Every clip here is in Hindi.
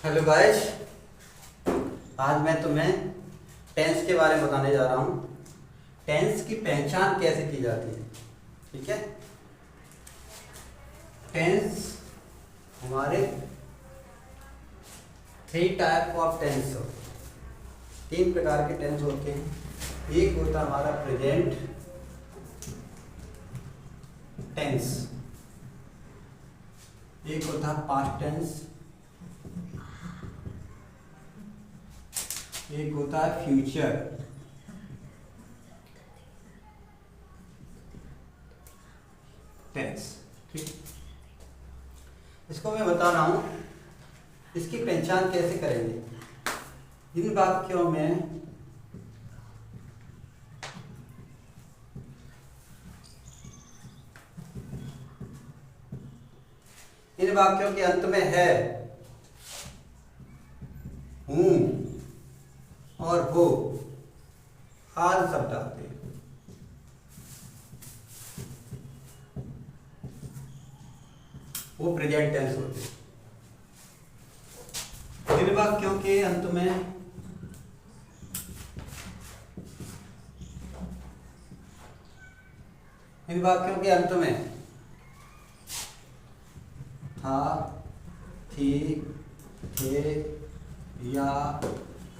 हेलो गाइस, आज मैं तुम्हें टेंस के बारे में बताने जा रहा हूँ। टेंस की पहचान कैसे की जाती है। ठीक है, टेंस हमारे 3 टाइप ऑफ टेंस हो, 3 प्रकार के टेंस होते हैं। एक होता हमारा प्रेजेंट टेंस, एक होता है पास्ट टेंस, एक होता है फ्यूचर टेंस। ठीक, इसको मैं बता रहा हूं, इसकी पहचान कैसे करेंगे। इन वाक्यों में के अंत में है, हूं और हो आदि शब्द आते हैं। वो प्रेजेंट टेंस होते हैं। इन वाक्यों के अंत में था, थी, थे, या,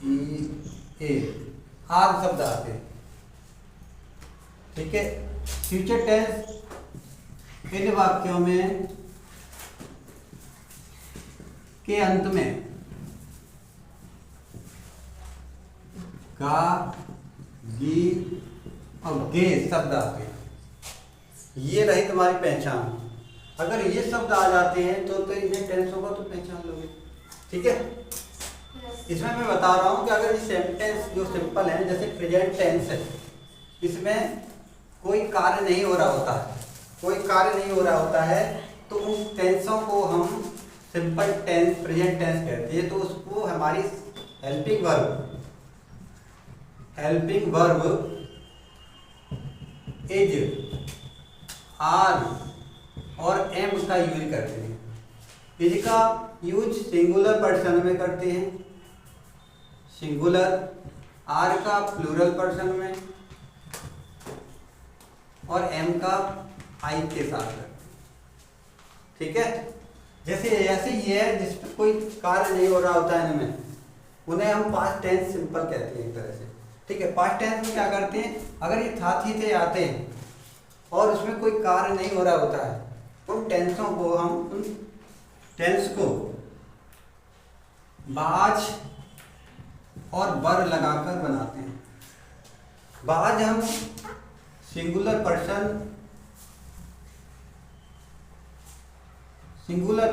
ई, ए आदि शब्द आते हैं। ठीक है, फ्यूचर टेंस इन वाक्यों में के अंत में गा, गी और गे शब्द आते हैं। ये रही तुम्हारी पहचान। अगर ये शब्द आ जाते हैं तो इन्हें टेंस होगा तो पहचान लोगे। ठीक है, इसमें मैं बता रहा हूं कि अगर ये सेंटेंस जो सिंपल है, जैसे प्रेजेंट टेंस है, इसमें कोई कार्य नहीं हो रहा होता है, तो उस टेंसों को हम सिंपल टेंस, प्रेजेंट टेंस कहते हैं। तो उसको हमारी हेल्पिंग वर्ब इज, आर और एम का यूज करते हैं। इज का यूज सिंगुलर पर्सन में करते हैं, सिंगुलर, आर का प्लूरल पर्सन में, और एम का आई के साथ करते हैं। ठीक है, जैसे ये है जिस पर कोई कार्य नहीं हो रहा होता है इनमें, उन्हें हम पास्ट टेंस सिंपल कहते हैं एक तरह से। ठीक है, पास्ट टेंस में क्या करते हैं, अगर ये था, थी, थे आते हैं और उसमें कोई कार्य नहीं हो रहा होता है, उन टेंस को बाज और वर लगाकर बनाते हैं। बाज हम सिंगुलर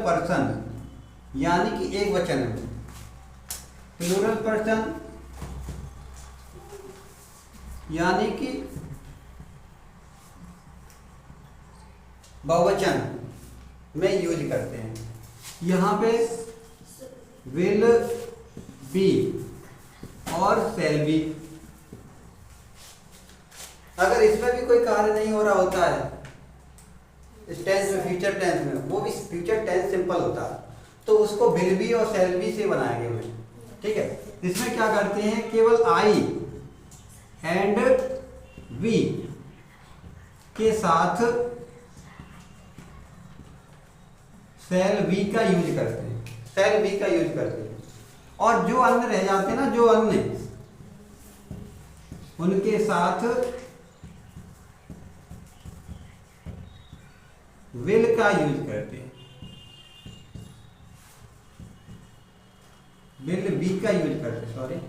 पर्सन यानी कि एक वचन में, प्लूरल पर्सन यानी कि बहुवचन में यूज करते हैं। यहाँ पे विल बी और शैल बी। अगर इसमें भी कोई कार्य नहीं हो रहा होता है इस टेंस में, फ्यूचर टेंस में, वो भी फ्यूचर टेंस सिंपल होता है, तो उसको विल बी और शैल बी से बनाएंगे हम। ठीक है, इसमें क्या करते हैं, केवल आई एंड वी के साथ शैल बी का यूज करते हैं, और जो अन्य रह जाते हैं ना, जो अन्य, उनके साथ विल का यूज करते हैं, विल बी का यूज करते हैं,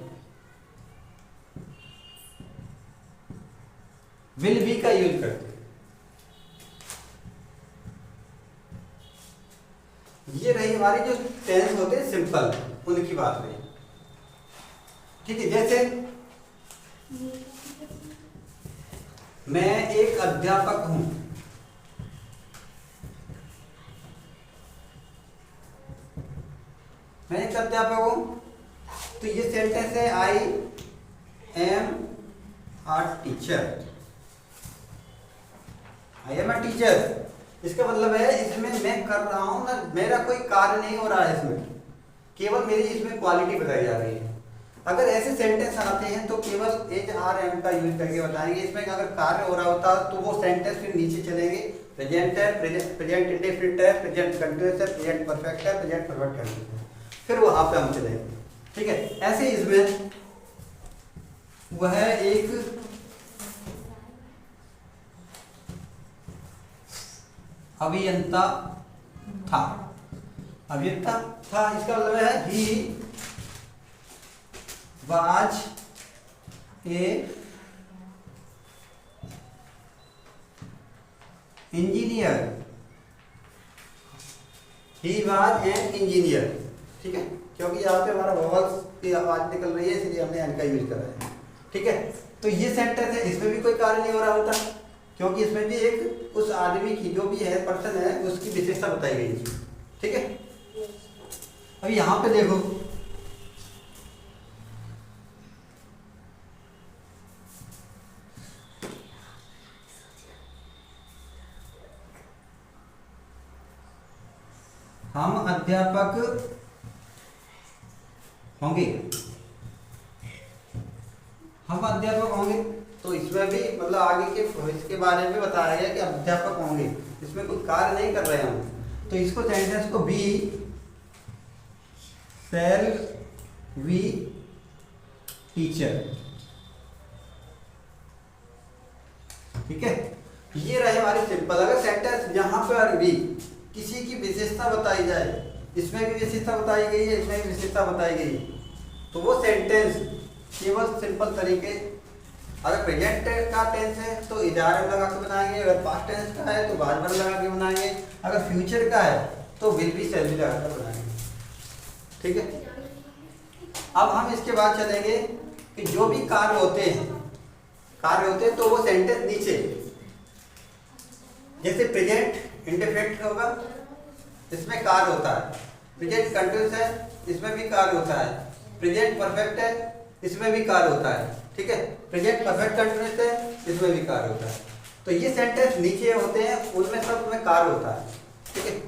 विल बी का यूज करते हैं। ये रही हमारी जो टेंस होते हैं सिंपल, उनकी बात रही। ठीक है, जैसे मैं एक अध्यापक हूं, तो ये सेंटेंस है आई एम अ टीचर। इसका मतलब है इसमें मैं कर रहा हूं ना, मेरा कोई कार्य नहीं हो रहा है इसमें, केवल मेरी इसमें क्वालिटी बताई जा रही है। अगर ऐसे सेंटेंस आते हैं तो केवल एज आर एम का यूज करके बताएंगे। इसमें अगर कार्य हो रहा होता तो वो सेंटेंस फिर नीचे चलेंगे, प्रेजेंट है, प्रेजेंट इंडेफिनिट है, प्रेजेंट कंटिन्यूअस है, प्रेजेंट परफेक्ट है, प्रेजेंट परफेक्ट कंटिन्यूअस है, फिर वहां पे हम चलेंगे। ठीक है, ऐसे इसमें वह एक अभियंता था। अभियंता था इसका मतलब है he was a engineer. He was an engineer. ठीक है, क्योंकि यहाँ पे हमारा वॉवल्स की आवाज निकल रही है इसलिए हमने एन का यूज करा है। ठीक है, तो ये सेंटेंस है, इसमें भी कोई कार्य नहीं हो रहा होता क्योंकि इसमें भी एक उस आदमी की जो भी है पर्सन है उसकी विशेषता बताई गई है। ठीक है, अब यहाँ पे देखो हम अध्यापक होंगे। हम अध्यापक होंगे तो इसमें भी मतलब आगे के भविष्य के बारे में बताया गया कि अध्यापक होंगे, इसमें कोई कार्य नहीं कर रहे हम। तो इसको सेंटेंस को बी शैल वी टीचर। ठीक है, ये रहे हमारे सिंपल। अगर सेंटेंस यहाँ पर भी किसी की विशेषता बताई जाए, इसमें भी विशेषता बताई गई है, इसमें भी विशेषता बताई गई है, तो वो सेंटेंस केवल सिंपल तरीके, अगर प्रेजेंट का टेंस है तो इजारे लगा के बनाएंगे, अगर पास्ट टेंस का है तो बाद में लगा के बनाएंगे, अगर फ्यूचर का है तो विल बी शैल बी लगा कर बनाएंगे। ठीक है, अब हम इसके बाद चलेंगे कि जो भी कार्य होते हैं तो वो सेंटेंस नीचे, जैसे प्रेजेंट इंडेफिनिट होगा, इसमें कार्य होता है। प्रेजेंट कंटिन्यूअस है, इसमें भी कार्य होता है। प्रेजेंट परफेक्ट है, इसमें भी कार्य होता है। ठीक है, प्रेजेंट परफेक्ट कंटिन्यूअस है, इसमें भी कार्य होता है। तो ये सेंटेंस नीचे होते हैं, उनमें सब में कार्य होता है। ठीक है,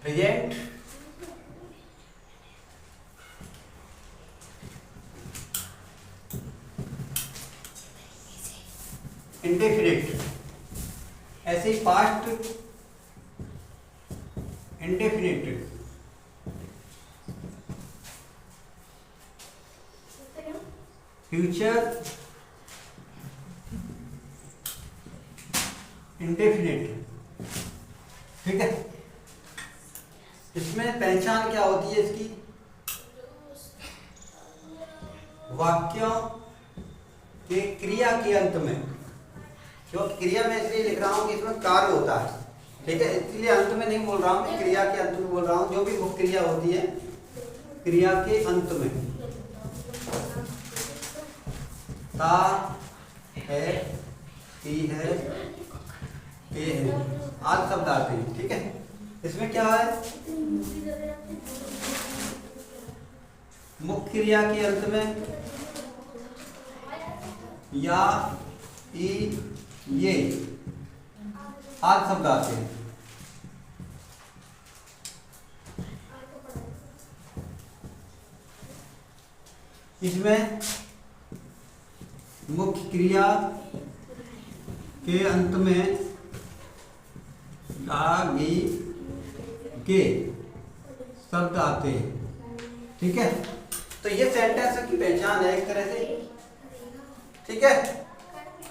प्रेजेंट इंडेफिनिट, ऐसे ही पास्ट इंडेफिनिट, फ्यूचर इंडेफिनिट। ठीक है, इसमें पहचान क्या होती है इसकी, वाक्यों के क्रिया के अंत में, क्योंकि क्रिया में इसलिए लिख रहा हूं कि इसमें कार्य होता है। ठीक है, इसलिए अंत में नहीं बोल रहा हूं कि क्रिया के अंत में बोल रहा हूं, जो भी मुख्य क्रिया होती है क्रिया के अंत में ता है, ती है, ते है, आदि शब्द आते हैं। ठीक है, इसमें क्या है, मुख्य क्रिया के अंत में या, ई, ये आदि शब्द आते हैं। इसमें मुख्य क्रिया के अंत में गी के शब्द आते हैं। ठीक है, तो ये सेंटेंस की पहचान है एक तरह से। ठीक है,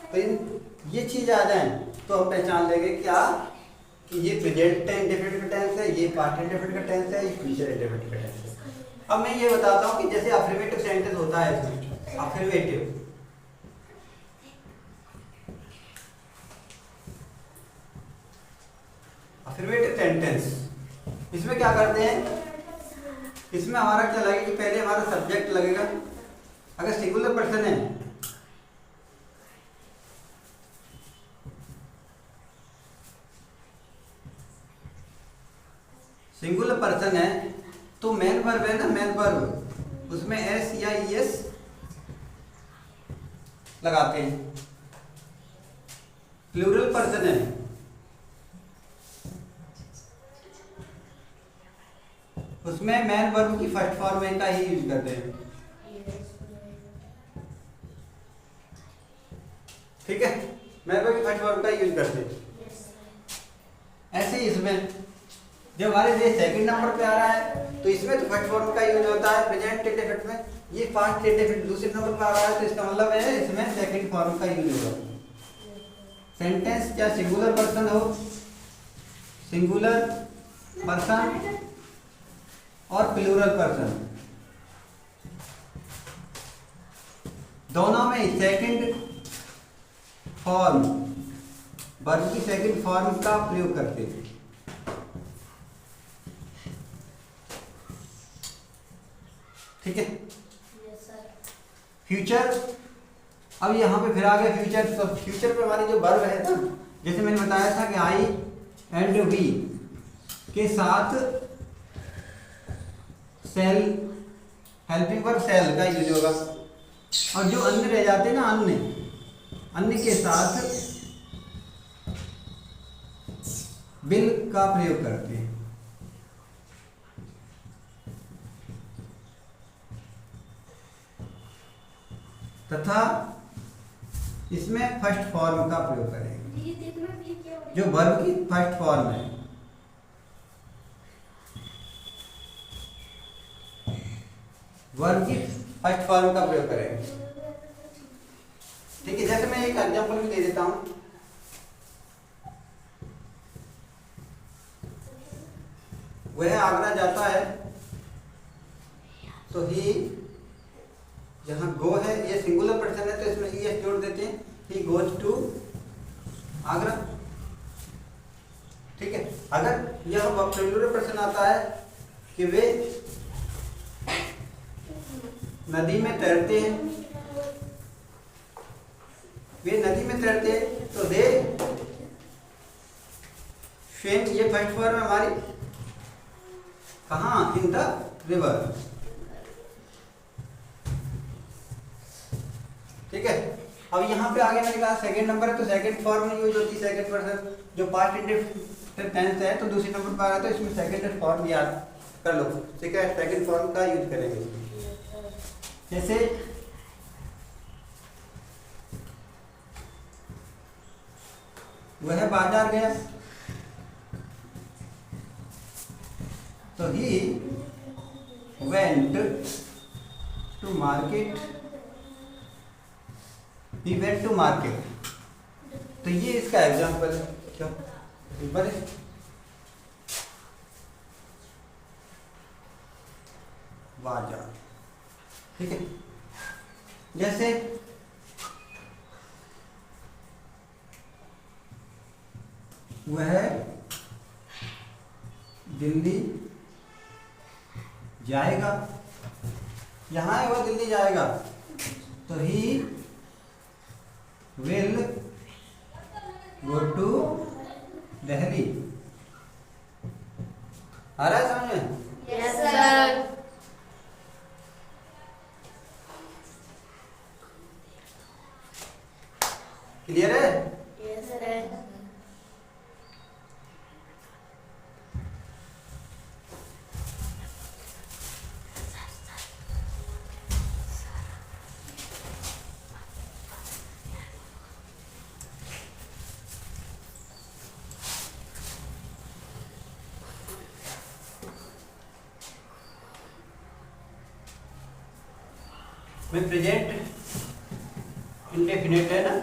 तो ये चीज आ जाए तो हम पहचान लेंगे क्या कि ये प्रेजेंट इंडेफिनिट का टेंस है, ये पास्ट इंडेफिनिट का टेंस है, ये फ्यूचर इंडेफिनिट का टेंस है। अब मैं ये बताता हूँ कि जैसे अफर्मेटिव सेंटेंस होता है, इसमें अफर्मेटिव सेंटेंस, इसमें क्या करते हैं, इसमें हमारा क्या लगेगा कि पहले हमारा सब्जेक्ट लगेगा। अगर सिंगुलर पर्सन है सिंगुलर पर्सन है तो मेन वर्ब है ना, मेन वर्ब, उसमें एस या ईएस लगाते हैं। प्लूरल पर्सन है उसमें मेन वर्ब की फर्स्ट फॉर्म का ही यूज करते हैं। ठीक है, मेन वर्ब की फर्स्ट फॉर्म का यूज करते हैं। ऐसे ही इसमें जब हमारे ये सेकंड नंबर पे आ रहा है तो इसमें तो फर्स्ट फॉर्म का यूज होता है प्रेजेंट टेंस में। ये पास्ट टेंस दूसरे नंबर पे आ रहा है तो इसका मतलब है इसमें सेकंड फॉर्म का यूज होगा। सेंटेंस क्या सिंगुलर पर्सन हो, सिंगुलर पर्सन और प्लूरल पर्सन, दोनों में सेकंड फॉर्म, वर्ब की सेकंड फॉर्म का प्रयोग करते हैं। ठीक है, फ्यूचर, अब यहाँ पे फिर आ गया फ्यूचर। तो फ्यूचर पे हमारी जो वर्ब है ना, जैसे मैंने बताया था कि आई एंड वी के साथ सेल, हेल्पिंग वर्ब सेल का यूज होगा। और जो अन्य रह जाते हैं ना, अन्य के साथ विल का प्रयोग करते हैं। तथा इसमें फर्स्ट फॉर्म का प्रयोग करेंगे, जो वर्ब की फर्स्ट फॉर्म है। वर्ब की फर्स्ट फॉर्म का प्रयोग करेंगे। ठीक है, जैसे मैं एक एग्जांपल भी दे देता हूं। वह आगरा जाता है तो ही, यहाँ गो है ये सिंगुलर पर्सन है तो इसमें ईएस जोड़ देते हैं, ही गोज टू आगरा। ठीक है, अगर यह प्लूरल पर्सन आता है कि वे नदी में तैरते हैं, वे नदी में तैरते हैं तो दे स्विम, ये फर्स्ट फॉर्म है हमारी, कहाँ, इन द रिवर। ठीक है, अब यहाँ पे आगे मैंने कहा सेकंड नंबर है तो सेकंड फॉर्म में यूज होती है सेकंड पर्सन। जो पास्ट इंडेफिनिट टेंस है तो दूसरे नंबर पर आ रहा है तो इसमें सेकंड फॉर्म याद कर लो। ठीक है, सेकंड फॉर्म का यूज करेंगे। जैसे वह बाजार गया तो he went to market, he went to market. तो ये इसका एग्जाम्पल है। क्या बड़े बाजार। ठीक है, जैसे वह दिल्ली जाएगा, यहाँ है वह दिल्ली जाएगा तो he will go to Delhi. आ रहा है समझ में? Yes sir. क्लियर है? Yes sir. में प्रेजेंट इंडेफिनिट है ना,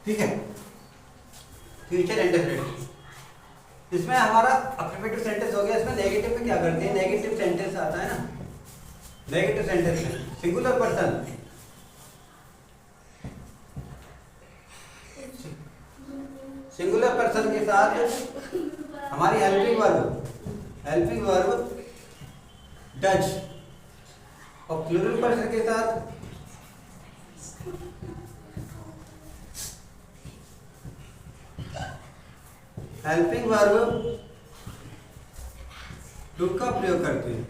ठीक है। फ्यूचर इंडेफिनिट, इसमें हमारा अफर्मेटिव सेंटेंस हो गया। इसमें नेगेटिव में क्या करते हैं, नेगेटिव सेंटेंस आता है ना, नेगेटिव सेंटेंस में सिंगुलर पर्सन, सिंगुलर पर्सन के साथ हमारी हेल्पिंग वर्ब डज, और प्लूरल पर्सन के साथ हेल्पिंग वर्ब डू का प्रयोग करते हैं।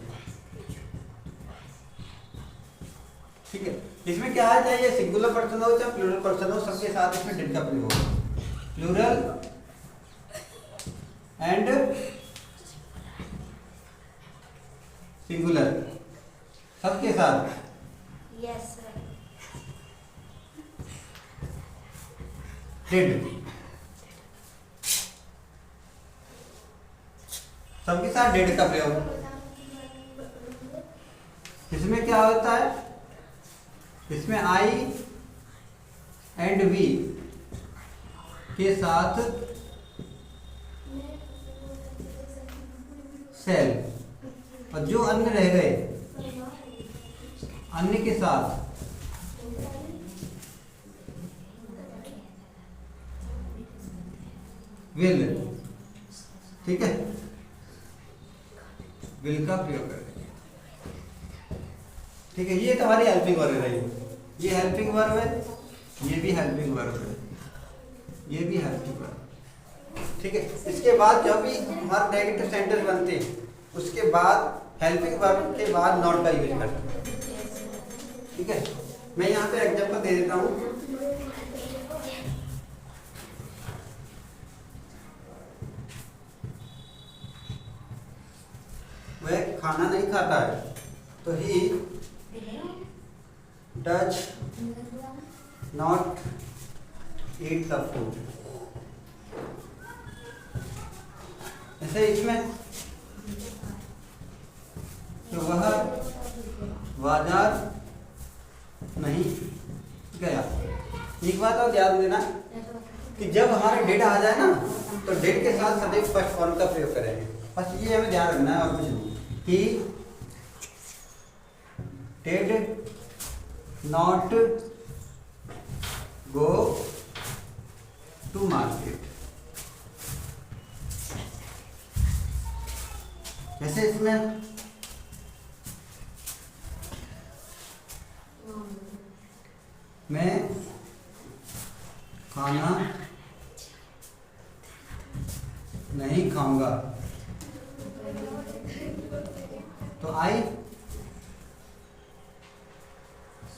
ठीक है, इसमें क्या है, चाहे सिंगुलर पर्सन हो चाहे प्लूरल पर्सन हो, सबके साथ इसमें डिड का प्रयोग होगा। प्लूरल एंड सिंगुलर सबके साथ Yes, sir. डिड, सबके साथ डिड का प्रयोग। इसमें क्या होता है, इसमें आई एंड वी के साथ सेल, और जो अन्य रह गए अन्य के साथ विल। ठीक है, विल का प्रयोग करेंगे। ठीक है, ये तुम्हारी हेल्पिंग वर्ब रही, ये हेल्पिंग वर्ब है, ये भी हेल्पिंग वर्ब है, ये भी हेल्पिंग वर्ब। ठीक है, इसके बाद जब भी हमारे नेगेटिव सेंटेंस बनते हैं उसके बाद हेल्पिंग वर्ब के बाद नॉट का यूज करते हैं। ठीक है, मैं यहाँ पे एग्जांपल दे देता हूँ। वह खाना नहीं खाता है, तो he does not eat the food. ऐसे इसमें तो वह बाजार नहीं गया। एक बात और ध्यान देना कि जब हमारे डेड आ जाए ना, तो डेड के साथ सदैव फर्स्ट फॉर्म का प्रयोग करेंगे। बस ये हमें ध्यान रखना है और कुछ नहीं। He did not go to market. जैसे इसमें मैं खाना नहीं खाऊंगा, तो I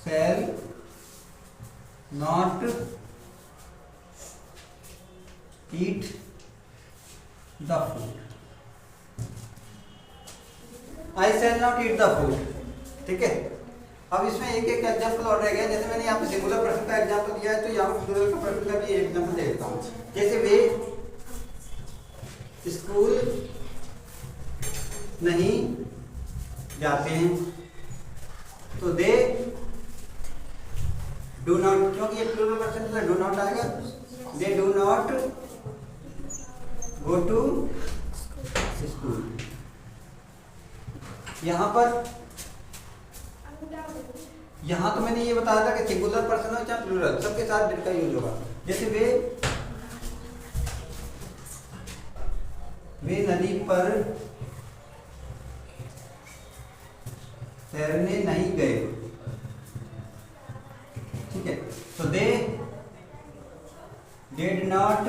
shall not eat the food. I shall not eat the food. ठीक है, अब इसमें एक एक एग्जाम्पल और रह गया। जैसे मैंने यहाँ पे सिंगुलर पर्सन का एग्जाम्पल दिया है, तो यहाँ पे प्लूरल का पर्सन का भी एग्जाम्पल दे देता हूँ। जैसे वे स्कूल नहीं जाते हैं, तो दे डू नॉट, क्योंकि ये प्लूरल पर्सन में डू नॉट आएगा, they do not go to school. यहाँ तो मैंने ये बताया था कि सिंगुलर पर्सन हो चाहे प्लूरल, सबके साथ डिड का यूज होगा। जैसे वे नदी पर तैरने नहीं गए। ठीक है, तो they did not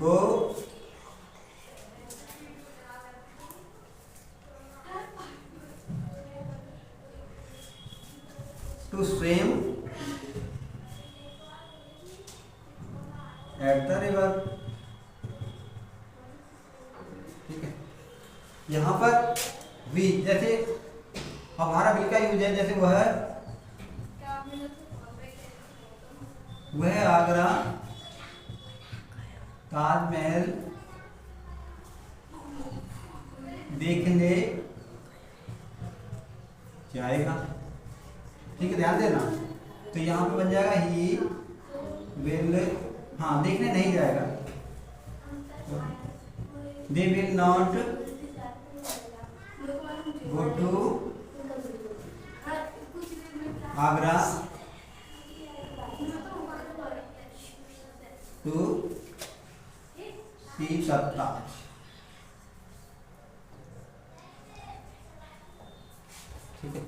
go to swim at the river. ठीक है, यहां पर वी, जैसे हमारा विल का यूज है। जैसे वह आगरा ताजमहल देखने जाएगा। ठीक है, ध्यान देना। तो यहाँ पे बन जाएगा ही विल, हाँ देखने नहीं जाएगा, they will not go to Agra सुशीलता। ठीक है।